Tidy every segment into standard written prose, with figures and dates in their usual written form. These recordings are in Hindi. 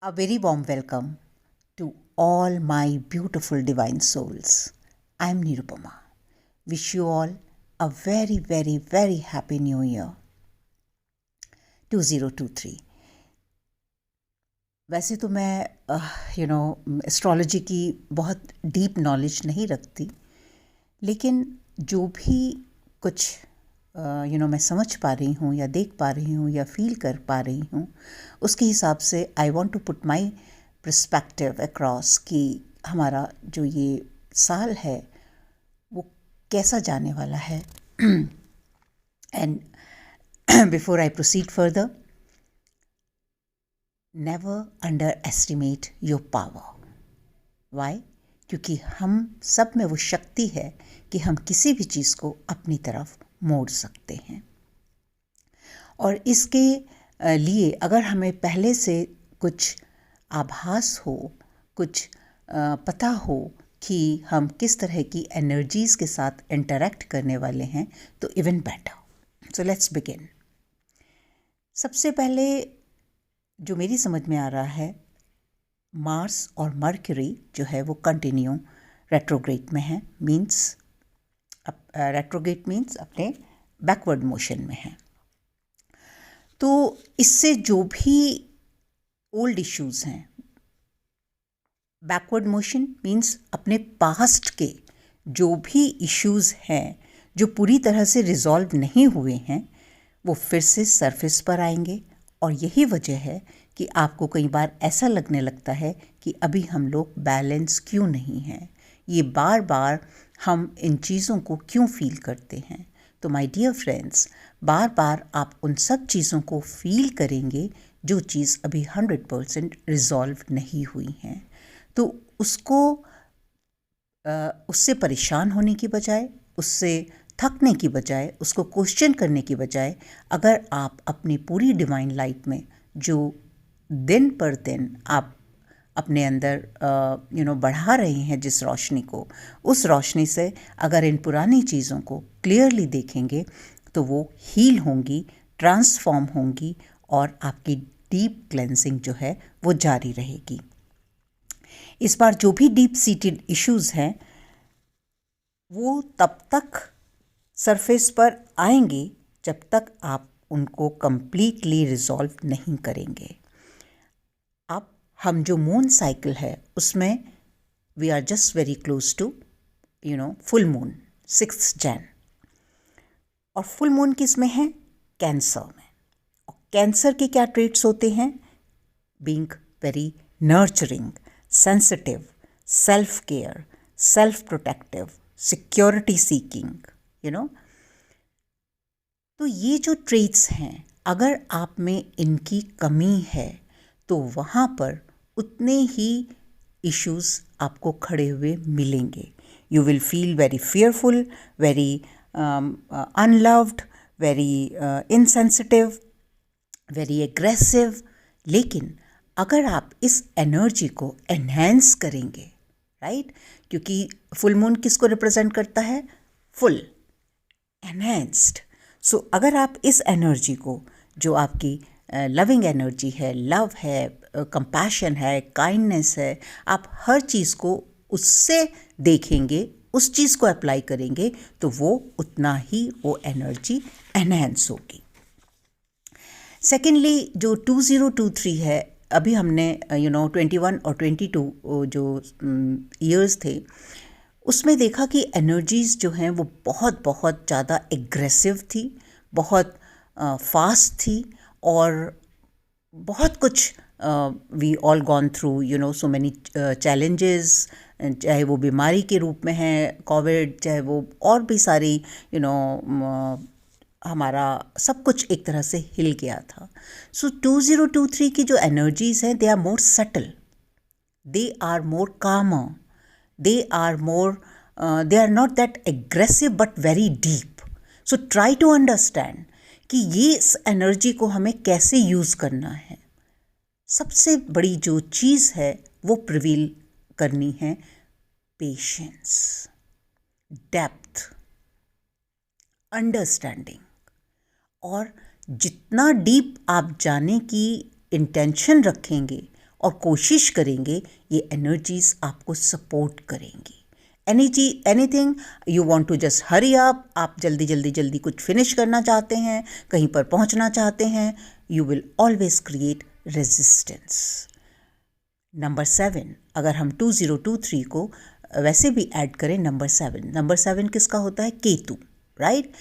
A very warm welcome to all my beautiful divine souls. I am Nirupama. Wish you all a very, very, very happy new year 2023. वैसे तो मैं एस्ट्रोलॉजी की बहुत डीप नॉलेज नहीं रखती, लेकिन जो भी कुछ मैं समझ पा रही हूँ या देख पा रही हूँ या फील कर पा रही हूँ, उसके हिसाब से I want to put my perspective across कि हमारा जो ये साल है वो कैसा जाने वाला है. And before I proceed further, never underestimate your power. Why? क्योंकि हम सब में वो शक्ति है कि हम किसी भी चीज़ को अपनी तरफ मोड़ सकते हैं. और इसके लिए अगर हमें पहले से कुछ आभास हो, कुछ पता हो कि हम किस तरह की एनर्जीज़ के साथ इंटरेक्ट करने वाले हैं, तो even better. So let's begin. सबसे पहले जो मेरी समझ में आ रहा है, मार्स और मर्क्यूरी जो है वो कंटिन्यू रेट्रोग्रेड में है. रेट्रोग्रेड मीन्स अपने बैकवर्ड मोशन में है. तो इससे जो भी ओल्ड इश्यूज़ हैं, बैकवर्ड मोशन मीन्स अपने पास्ट के जो भी इश्यूज़ हैं जो पूरी तरह से रिजॉल्व नहीं हुए हैं, वो फिर से सरफेस पर आएंगे. और यही वजह है कि आपको कई बार ऐसा लगने लगता है कि अभी हम लोग बैलेंस क्यों नहीं हैं, ये बार बार हम इन चीज़ों को क्यों फील करते हैं. तो माय डियर फ्रेंड्स, बार बार आप उन सब चीज़ों को फील करेंगे जो चीज़ अभी 100% रिजॉल्व नहीं हुई हैं. तो उससे परेशान होने की बजाय, उससे थकने की बजाय, उसको क्वेश्चन करने की बजाय, अगर आप अपनी पूरी डिवाइन लाइट में जो दिन पर दिन आप अपने अंदर बढ़ा रहे हैं जिस रोशनी को, उस रोशनी से अगर इन पुरानी चीज़ों को क्लियरली देखेंगे तो वो हील होंगी, ट्रांसफॉर्म होंगी और आपकी डीप क्लेंजिंग जो है वो जारी रहेगी. इस बार जो भी डीप सीटेड इश्यूज़ हैं वो तब तक सरफेस पर आएंगे जब तक आप उनको कंप्लीटली रिजॉल्व नहीं करेंगे. अब हम जो मून साइकिल है उसमें we are just very close to full moon 6 Jan. और फुल मून किस में है? कैंसर में. और कैंसर के क्या ट्रेट्स होते हैं? Being very nurturing, sensitive, self care, self protective, security seeking, तो ये जो ट्रेट्स हैं, अगर आप में इनकी कमी है तो वहाँ पर उतने ही इश्यूज़ आपको खड़े हुए मिलेंगे. You will feel very fearful, very unloved, very insensitive, very aggressive. लेकिन अगर आप इस एनर्जी को एनहेंस करेंगे, राइट, क्योंकि फुल मून किसको रिप्रेजेंट करता है? Full, enhanced. सो अगर आप इस एनर्जी को, जो आपकी लविंग एनर्जी है, लव है, कंपैशन है, काइंडनेस है, आप हर चीज़ को उससे देखेंगे, उस चीज़ को अप्लाई करेंगे तो वो उतना ही वो एनर्जी एनहेंस होगी. सेकेंडली, जो 2023 है, अभी हमने 21 और 22 जो ईयर्स थे उसमें देखा कि एनर्जीज़ जो हैं वो बहुत बहुत ज़्यादा एग्रेसिव थी, बहुत फास्ट थी और बहुत कुछ we all gone through so many challenges, चाहे वो बीमारी के रूप में है कोविड, चाहे वो और भी सारी हमारा सब कुछ एक तरह से हिल गया था. सो 2023 की जो एनर्जीज़ हैं, they are more subtle, they are more calmer, they are not that aggressive but very deep. So try to understand कि ये इस एनर्जी को हमें कैसे यूज़ करना है. सबसे बड़ी जो चीज़ है वो प्रिवील करनी है पेशेंस, डेप्थ, अंडरस्टैंडिंग. और जितना डीप आप जाने की इंटेंशन रखेंगे और कोशिश करेंगे, ये एनर्जीज आपको सपोर्ट करेंगी। Anything you want to just hurry up, आप जल्दी कुछ फिनिश करना चाहते हैं, कहीं पर पहुंचना चाहते हैं, you will always create resistance. Number 7, अगर हम 2023 को वैसे भी ऐड करें, नंबर 7 किसका होता है? केतु, राइट?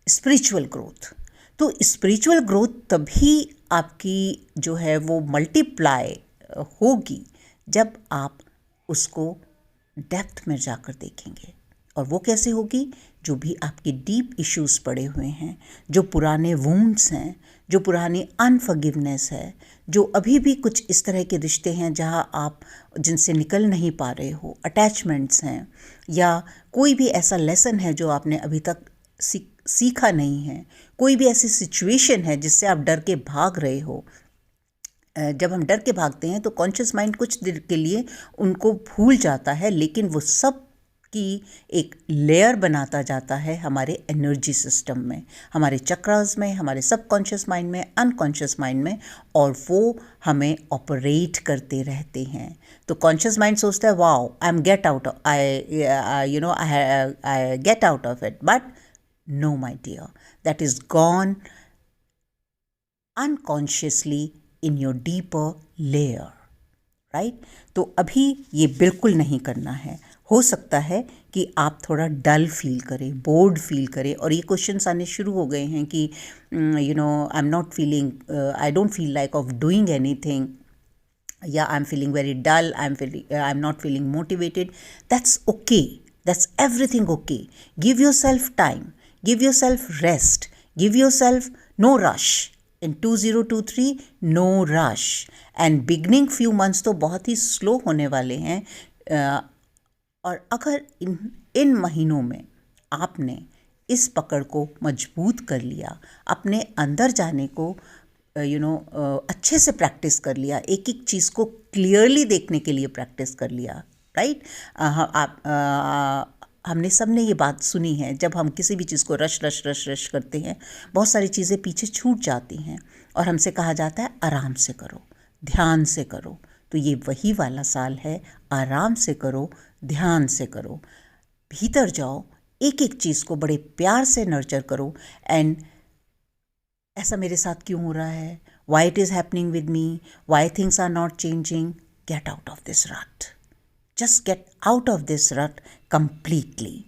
Spiritual growth. तो स्पिरिचुअल ग्रोथ तभी आपकी जो है वो मल्टीप्लाई होगी जब आप उसको डेप्थ में जाकर देखेंगे। और वो कैसे होगी? जो भी आपके डीप इश्यूज पड़े हुए हैं, जो पुराने वुंड्स हैं, जो पुरानी अनफॉरगिवनेस है, जो अभी भी कुछ इस तरह के रिश्ते हैं जहां आप जिनसे निकल नहीं पा रहे हो, अटैचमेंट्स हैं, या कोई भी ऐसा लेसन है जो आपने अभी तक सीखा नहीं है, कोई भी ऐसी सिचुएशन है जिससे आप डर के भाग रहे हो। जब हम डर के भागते हैं तो कॉन्शियस माइंड कुछ देर के लिए उनको भूल जाता है, लेकिन वो सब की एक लेयर बनाता जाता है हमारे एनर्जी सिस्टम में, हमारे चक्रास में, हमारे सबकॉन्शियस माइंड में, अनकॉन्शियस माइंड में, और वो हमें ऑपरेट करते रहते हैं। तो कॉन्शियस माइंड सोचता है wow I am get out, I get out of it, but no my dear, that is gone unconsciously in your deeper layer, right? तो अभी ये बिल्कुल नहीं करना है। हो सकता है कि आप थोड़ा डल फील करें, बोर्ड फील करें, और ये क्वेश्चंस आने शुरू हो गए हैं कि I am not feeling, I don't feel like of doing anything, या I am feeling very dull, I am not feeling motivated. That's okay, that's everything okay. Give yourself time, give yourself rest, give yourself no rush. In 2023 no rush, and beginning few months तो बहुत ही स्लो होने वाले हैं। और अगर इन महीनों में आपने इस पकड़ को मजबूत कर लिया, अपने अंदर जाने को अच्छे से प्रैक्टिस कर लिया, एक एक चीज़ को क्लियरली देखने के लिए प्रैक्टिस कर लिया, राइट? हमने सब ने ये बात सुनी है, जब हम किसी भी चीज़ को रश करते हैं, बहुत सारी चीज़ें पीछे छूट जाती हैं और हमसे कहा जाता है आराम से करो, ध्यान से करो। तो ये वही वाला साल है, आराम से करो, ध्यान से करो, भीतर जाओ, एक एक चीज़ को बड़े प्यार से नर्चर करो। एंड ऐसा मेरे साथ क्यों हो रहा है, why it is happening with me, why things are not changing, get out of this rut, just get out of this rut completely.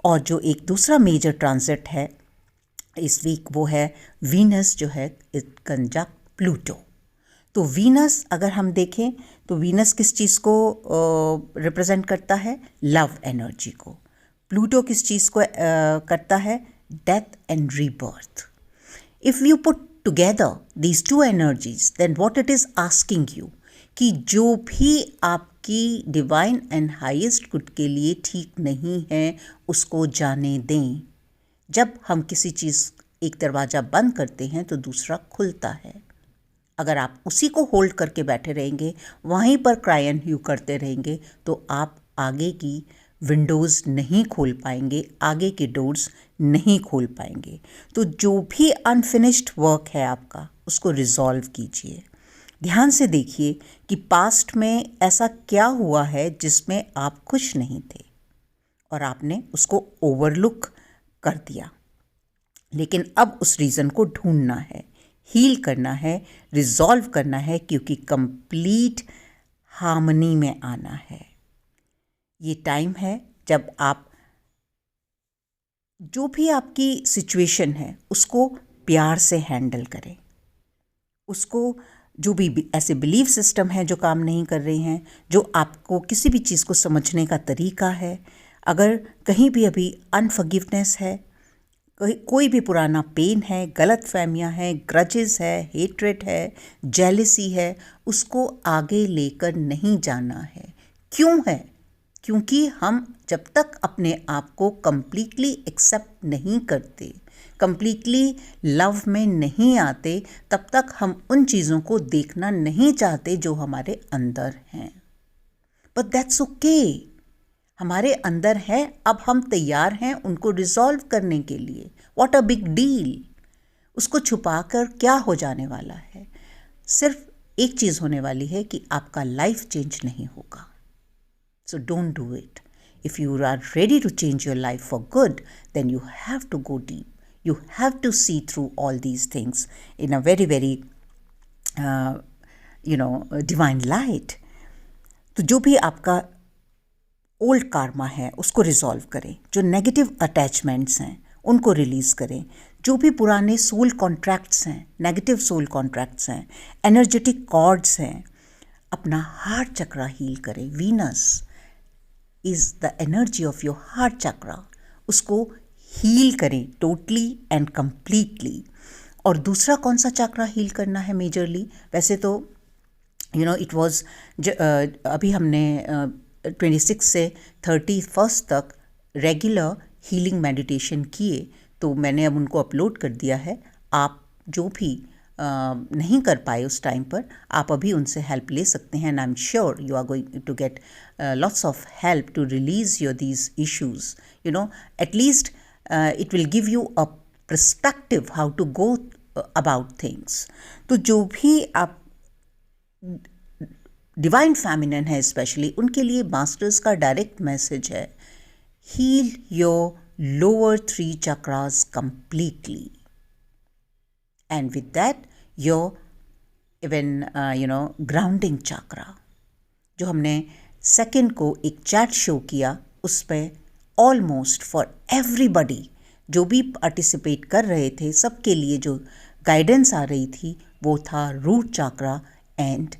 और जो एक दूसरा मेजर ट्रांजिट है इस वीक, वो है वीनस, जो है कंजंक्ट प्लूटो। तो वीनस अगर हम देखें तो वीनस किस चीज़ को रिप्रेजेंट करता है? लव एनर्जी को। प्लूटो किस चीज़ को करता है? Death and rebirth. If you put together these two energies, then what it is asking you कि जो भी आपकी डिवाइन एंड हाईएस्ट गुड के लिए ठीक नहीं है उसको जाने दें। जब हम किसी चीज़, एक दरवाज़ा बंद करते हैं तो दूसरा खुलता है। अगर आप उसी को होल्ड करके बैठे रहेंगे, वहीं पर क्राई एंड ह्यू करते रहेंगे, तो आप आगे की विंडोज़ नहीं खोल पाएंगे, आगे के डोर्स नहीं खोल पाएंगे। तो जो भी अनफिनिश्ड वर्क है आपका, उसको रिजॉल्व कीजिए। ध्यान से देखिए कि पास्ट में ऐसा क्या हुआ है जिसमें आप खुश नहीं थे और आपने उसको ओवरलुक कर दिया। लेकिन अब उस रीज़न को ढूंढना है, हील करना है, रिजॉल्व करना है, क्योंकि कंप्लीट हार्मनी में आना है। ये टाइम है जब आप जो भी आपकी सिचुएशन है उसको प्यार से हैंडल करें। उसको जो भी ऐसे बिलीफ सिस्टम है जो काम नहीं कर रहे हैं, जो आपको किसी भी चीज़ को समझने का तरीका है, अगर कहीं भी अभी अनफॉरगिवनेस है, कोई भी पुराना पेन है, गलत फहमियाँ हैं, ग्रजेस है, हेट्रेड है, जेलसी है, उसको आगे लेकर नहीं जाना है। क्यों है? क्योंकि हम जब तक अपने आप को कंप्लीटली एक्सेप्ट नहीं करते, कंप्लीटली लव में नहीं आते, तब तक हम उन चीज़ों को देखना नहीं चाहते जो हमारे अंदर हैं। बट दैट्स ओके, हमारे अंदर है, अब हम तैयार हैं उनको रिजॉल्व करने के लिए। What a big deal. उसको छुपाकर क्या हो जाने वाला है? सिर्फ एक चीज़ होने वाली है कि आपका लाइफ चेंज नहीं होगा. So don't do it. If you are ready to change your life for good, then you have to go deep. You have to see through all these things in a very, very, divine light. तो जो भी आपका ओल्ड कार्मा है उसको रिजॉल्व करें. जो नेगेटिव अटैचमेंट्स हैं उनको रिलीज़ करें. जो भी पुराने सोल कॉन्ट्रैक्ट्स हैं, नेगेटिव सोल कॉन्ट्रैक्ट्स हैं, एनर्जेटिक कॉर्ड्स हैं, अपना हार्ट चक्रा हील करें. Venus is the energy of your heart chakra. उसको हील करें टोटली एंड कम्प्लीटली. और दूसरा कौन सा चक्रा हील करना है मेजरली? वैसे तो इट वॉज अभी हमने 26 से 31 तक रेगुलर हीलिंग मेडिटेशन किए, तो मैंने अब उनको अपलोड कर दिया है. आप जो भी नहीं कर पाए उस टाइम पर, आप अभी उनसे हेल्प ले सकते हैं. And I am sure you are going to get lots of help to release your these issues. At least it will give you a perspective how to go about things. तो जो भी आप डिवाइन फेमिनिन है स्पेशली, उनके लिए मास्टर्स का डायरेक्ट मैसेज है, heal your lower 3 chakras completely. And with that, your even grounding chakra, जो हमने सेकेंड को एक चैट शो किया, उस पर ऑलमोस्ट फॉर एवरीबडी जो भी पार्टिसिपेट कर रहे थे, सबके लिए जो गाइडेंस आ रही थी वो था रूट चाक्रा एंड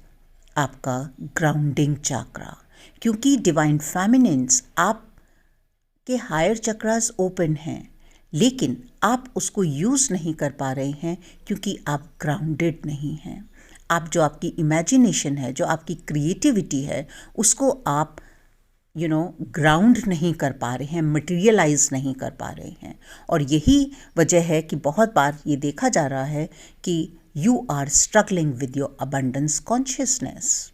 आपका ग्राउंडिंग चाक्रा. क्योंकि डिवाइन फेमिनिन्स आपके हायर चक्रास ओपन हैं, लेकिन आप उसको यूज़ नहीं कर पा रहे हैं क्योंकि आप ग्राउंडेड नहीं हैं. आप जो आपकी इमेजिनेशन है, जो आपकी क्रिएटिविटी है, उसको आप ग्राउंड नहीं कर पा रहे हैं, मटेरियलाइज नहीं कर पा रहे हैं. और यही वजह है कि बहुत बार ये देखा जा रहा है कि you are struggling with your abundance consciousness.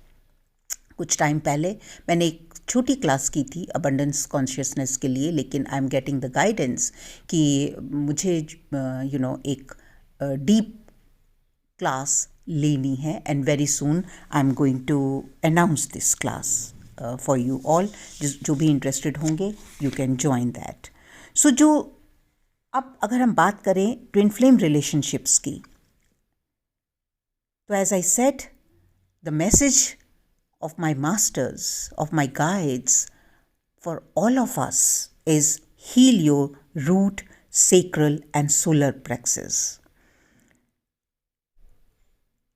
कुछ टाइम पहले मैंने एक छोटी क्लास की थी अबंडेंस कॉन्शियसनेस के लिए, लेकिन I am getting the guidance कि मुझे एक डीप क्लास लेनी है. And very soon I am going to announce this class for you all. जो भी इंटरेस्टेड होंगे you can join that. So जो अब अगर हम बात करें ट्विन फ्लेम रिलेशनशिप्स की, तो as I said, the message of my masters, of my guides, for all of us is heal your root, sacral and solar plexus.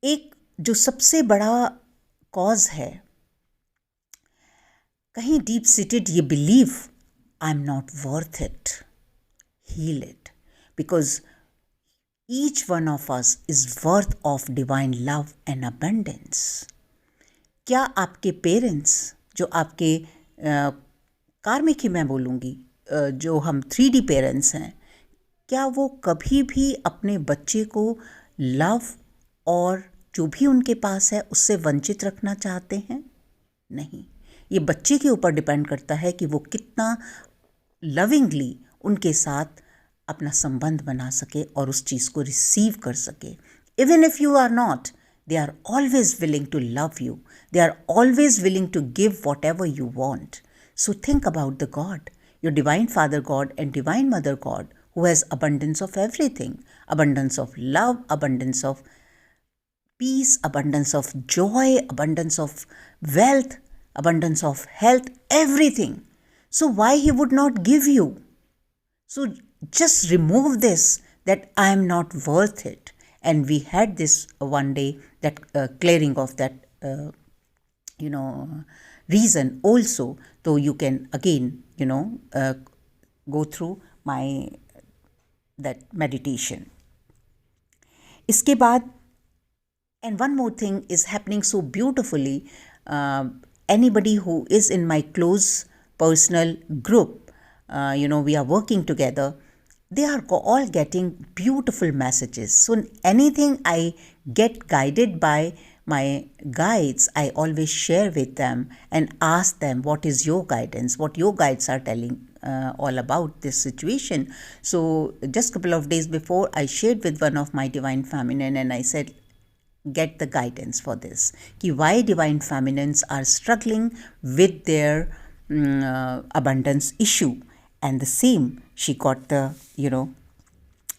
एक जो सबसे बड़ा कॉज है, कहीं डीप सीटेड ये believe, I am not worth it. Heal it, because each one of us is worth of divine love and abundance. क्या आपके पेरेंट्स, जो आपके कार्मिक ही मैं बोलूँगी, जो हम 3D पेरेंट्स हैं, क्या वो कभी भी अपने बच्चे को लव और जो भी उनके पास है उससे वंचित रखना चाहते हैं? नहीं. ये बच्चे के ऊपर डिपेंड करता है कि वो कितना लविंगली उनके साथ अपना संबंध बना सके और उस चीज़ को रिसीव कर सके. Even if you are not, they are always willing to love you. They are always willing to give whatever you want. So think about the God, your divine Father God and divine Mother God, who has abundance of everything. Abundance of love, abundance of peace, abundance of joy, abundance of wealth, abundance of health, everything. So why he would not give you? So just remove this, that I am not worth it. And we had this one day, that clearing of that reason also. So you can again go through my that meditation. इसके बाद, and one more thing is happening so beautifully. Anybody who is in my close personal group, we are working together, they are all getting beautiful messages. So anything I get guided by my guides, I always share with them and ask them, what is your guidance, what your guides are telling all about this situation. So just a couple of days before, I shared with one of my divine feminine and I said, get the guidance for this कि why divine feminines are struggling with their abundance issue, and the same she got the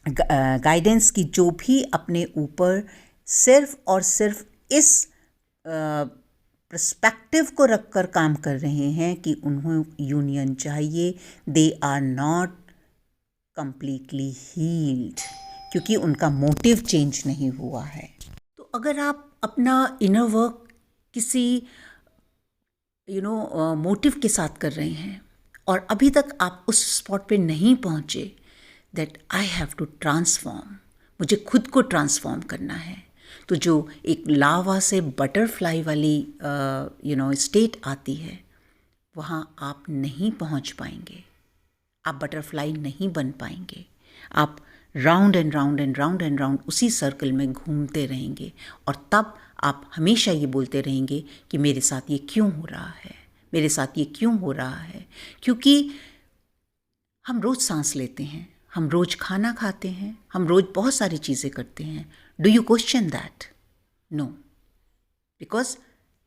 guidance की जो भी अपने ऊपर सिर्फ और सिर्फ इस पर्सपेक्टिव को रखकर काम कर रहे हैं कि उन्हें यूनियन चाहिए, they are not completely healed, क्योंकि उनका मोटिव चेंज नहीं हुआ है। तो अगर आप अपना इनर वर्क किसी मोटिव के साथ कर रहे हैं और अभी तक आप उस स्पॉट पे नहीं पहुंचे, that I have to transform, मुझे खुद को ट्रांसफॉर्म करना है, तो जो एक लावा से बटरफ्लाई वाली स्टेट आती है, वहाँ आप नहीं पहुँच पाएंगे, आप बटरफ्लाई नहीं बन पाएंगे, आप round and round and round and round उसी सर्कल में घूमते रहेंगे, और तब आप हमेशा ये बोलते रहेंगे कि मेरे साथ ये क्यों हो रहा है, मेरे साथ ये क्यों हो रहा है। क्योंकि हम रोज़ सांस लेते हैं, हम रोज़ खाना खाते हैं, हम रोज़ बहुत सारी चीज़ें करते हैं। Do you question that? No, because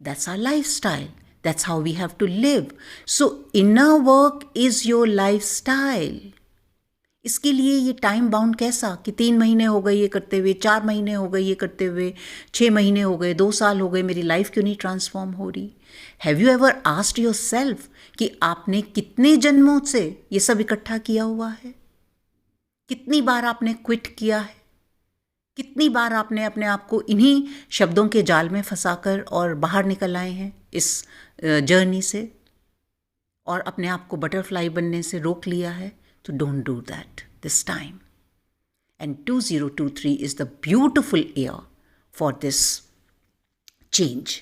that's our lifestyle, that's how we have to live. So inner work is your lifestyle. इसके लिए ये टाइम बाउंड कैसा कि 3 महीने हो गए ये करते हुए, 4 महीने हो गए ये करते हुए, 6 महीने हो गए, 2 साल हो गए, मेरी लाइफ क्यों नहीं ट्रांसफॉर्म हो रही? Have you ever asked yourself कि आपने कितने जन्मों से ये सब इकट्ठा किया हुआ है? कितनी बार आपने क्विट किया है? कितनी बार आपने अपने आप को इन्हीं शब्दों के जाल में फंसाकर और बाहर निकल आए हैं इस जर्नी से, और अपने आप को बटरफ्लाई बनने से रोक लिया है? तो don't do that this time. And 2023 is the beautiful year for this change.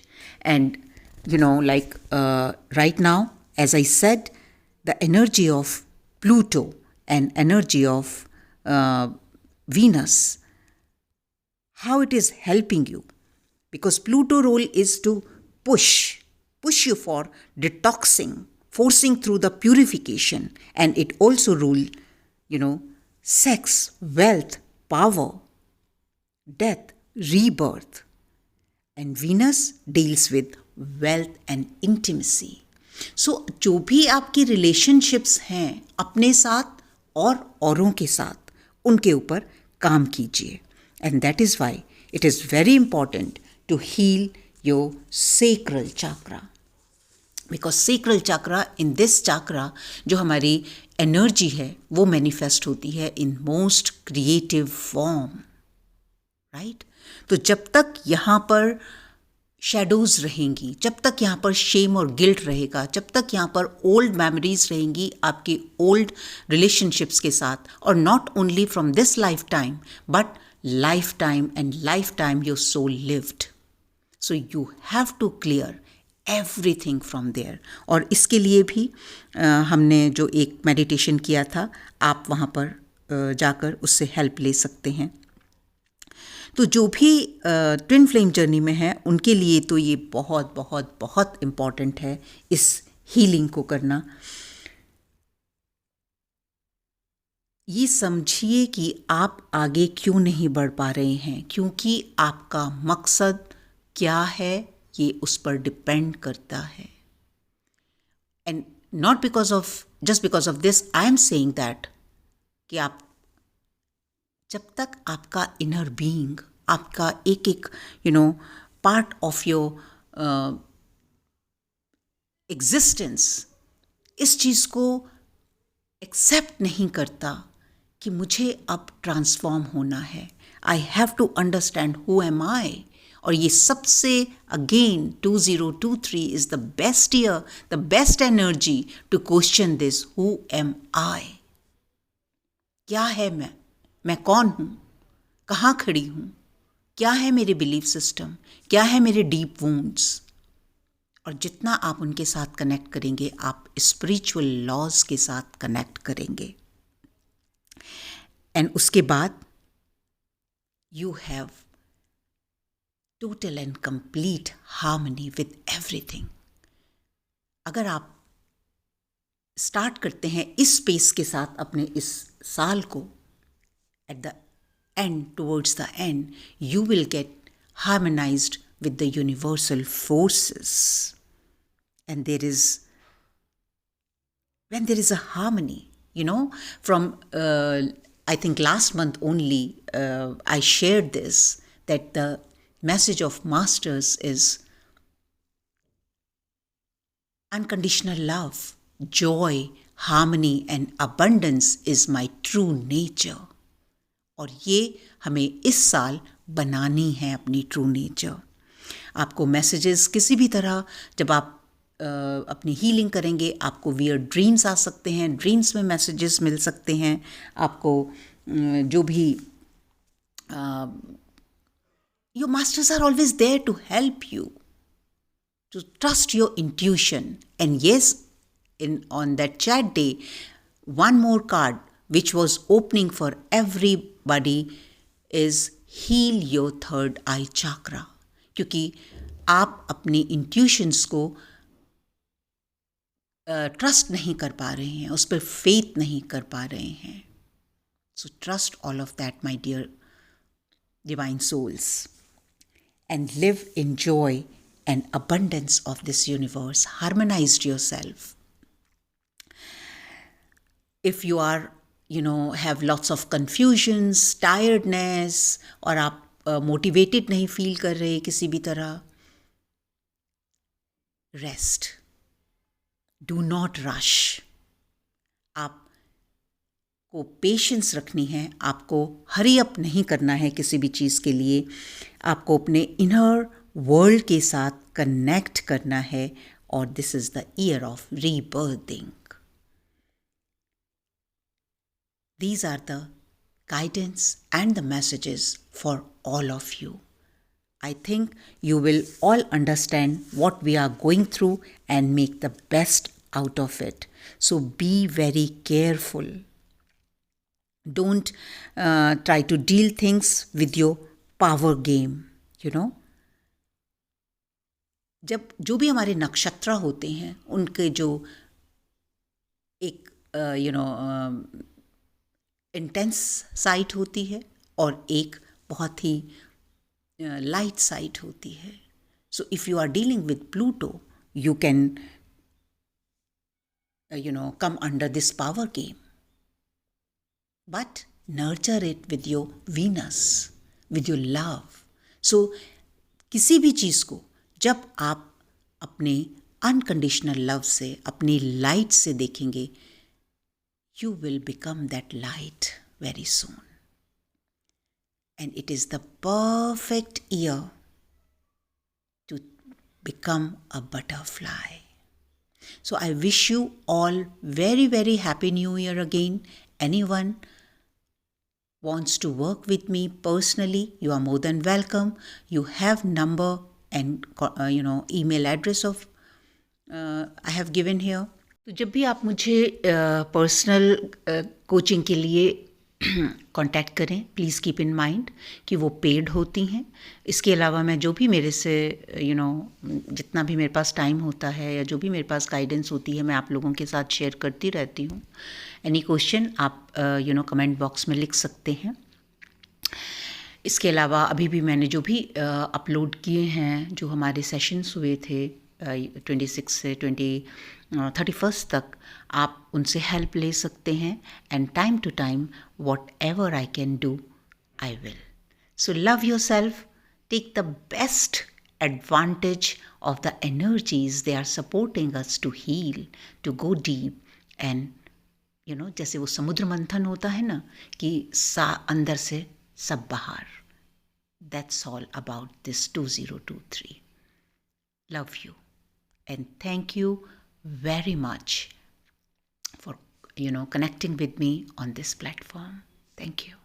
And right now, as I said, the energy of Pluto and energy of Venus, how it is helping you, because Pluto role is to push you for detoxing, forcing through the purification, and it also rule sex, wealth, power, death, rebirth, and Venus deals with wealth and intimacy. So जो भी आपकी रिलेशनशिप्स हैं अपने साथ और औरों के साथ, उनके ऊपर काम कीजिए। And that is why it is very important to heal your sacral chakra, because sacral chakra, in this chakra जो हमारी एनर्जी है वो मैनिफेस्ट होती है in most creative form, right? तो जब तक यहाँ पर शेडोज़ रहेंगी, जब तक यहाँ पर शेम और गिल्ट रहेगा, जब तक यहाँ पर ओल्ड मेमोरीज रहेंगी आपकी ओल्ड रिलेशनशिप्स के साथ, और not only from this lifetime but lifetime and lifetime your soul lived, so you have to clear everything from there. और इसके लिए भी हमने जो एक मेडिटेशन किया था, आप वहाँ पर जाकर उससे हेल्प ले सकते हैं। तो जो भी ट्विन फ्लेम जर्नी में है उनके लिए तो ये बहुत बहुत बहुत इम्पॉर्टेंट है इस हीलिंग को करना। ये समझिए कि आप आगे क्यों नहीं बढ़ पा रहे हैं, क्योंकि आपका मकसद क्या है ये उस पर डिपेंड करता है। And not just because of this I am saying that कि आप जब तक आपका इनर बीइंग, आपका एक एक पार्ट ऑफ योर एग्जिस्टेंस इस चीज़ को एक्सेप्ट नहीं करता कि मुझे अब ट्रांसफॉर्म होना है, I have to understand who am I. और ये सबसे again 2023 is the best year, the best energy to question this, who am I, क्या है मैं कौन हूँ, कहाँ खड़ी हूँ, क्या है मेरे बिलीफ सिस्टम, क्या है मेरे डीप वुंड्स। और जितना आप उनके साथ कनेक्ट करेंगे, आप स्पिरिचुअल लॉज के साथ कनेक्ट करेंगे। एंड उसके बाद you have total and complete harmony with everything. अगर आप स्टार्ट करते हैं इस स्पेस के साथ अपने इस साल को, at the end, towards the end, you will get harmonized with the universal forces. And when there is a harmony, from I think last month only, I shared this, that the message of Masters is unconditional love, joy, harmony and abundance is my true nature. और ये हमें इस साल बनानी है अपनी ट्रू नेचर. आपको मैसेजेस किसी भी तरह, जब आप अपनी हीलिंग करेंगे, आपको वियर्ड ड्रीम्स आ सकते हैं, ड्रीम्स में मैसेजेस मिल सकते हैं. आपको जो भी your masters are always there to help you to trust your intuition. And yes, on that chat day, one more card which was opening for everybody is heal your third eye chakra. क्योंकि आप अपनी इंट्यूशंस को ट्रस्ट नहीं कर पा रहे हैं, उस पर फेथ नहीं कर पा रहे हैं. So trust all of that my dear divine souls and live in joy and abundance of this universe. Harmonize yourself. If you are, have lots of confusions, tiredness, और आप motivated नहीं feel कर रहे किसी भी तरह, rest. Do not rush. आपको पेशेंस रखनी है, आपको हरी अप नहीं करना है किसी भी चीज़ के लिए. आपको अपने इनर वर्ल्ड के साथ कनेक्ट करना है, और this is the year of रीबर्थिंग. These are the guidance and the messages for all of you. I think you will all understand what we are going through and make the best out of it. So be very careful. Don't try to deal things with your power game, जब जो भी हमारे नक्षत्र होते हैं, उनके जो एक इंटेंस साइड होती है और एक बहुत ही लाइट साइड होती है. So if you are dealing with Pluto, you can come under this power game, but nurture it with your Venus, with your love. So किसी भी चीज़ को जब आप अपने अनकंडीशनल लव से, अपनी लाइट से देखेंगे, you will become that light very soon. And it is the perfect year to become a butterfly. So I wish you all very, very happy new year again. Anyone wants to work with me personally, you are more than welcome. You have number and email address of I have given here. तो जब भी आप मुझे पर्सनल कोचिंग के लिए कांटेक्ट करें, प्लीज़ कीप इन माइंड कि वो पेड होती हैं. इसके अलावा मैं जो भी मेरे से जितना भी मेरे पास टाइम होता है या जो भी मेरे पास गाइडेंस होती है, मैं आप लोगों के साथ शेयर करती रहती हूँ. एनी क्वेश्चन आप कमेंट बॉक्स में लिख सकते हैं. इसके अलावा अभी भी मैंने जो भी अपलोड किए हैं, जो हमारे सेशंस हुए थे 26 से 31 तक, आप उनसे हेल्प ले सकते हैं. And time to time whatever I can do, I will. So love yourself, take the best advantage of the energies they are supporting us to heal, to go deep, and जैसे वो समुद्र मंथन होता है ना, कि अंदर से सब बाहर. That's all about this 2023. Love you and thank you very much for connecting with me on this platform. Thank you.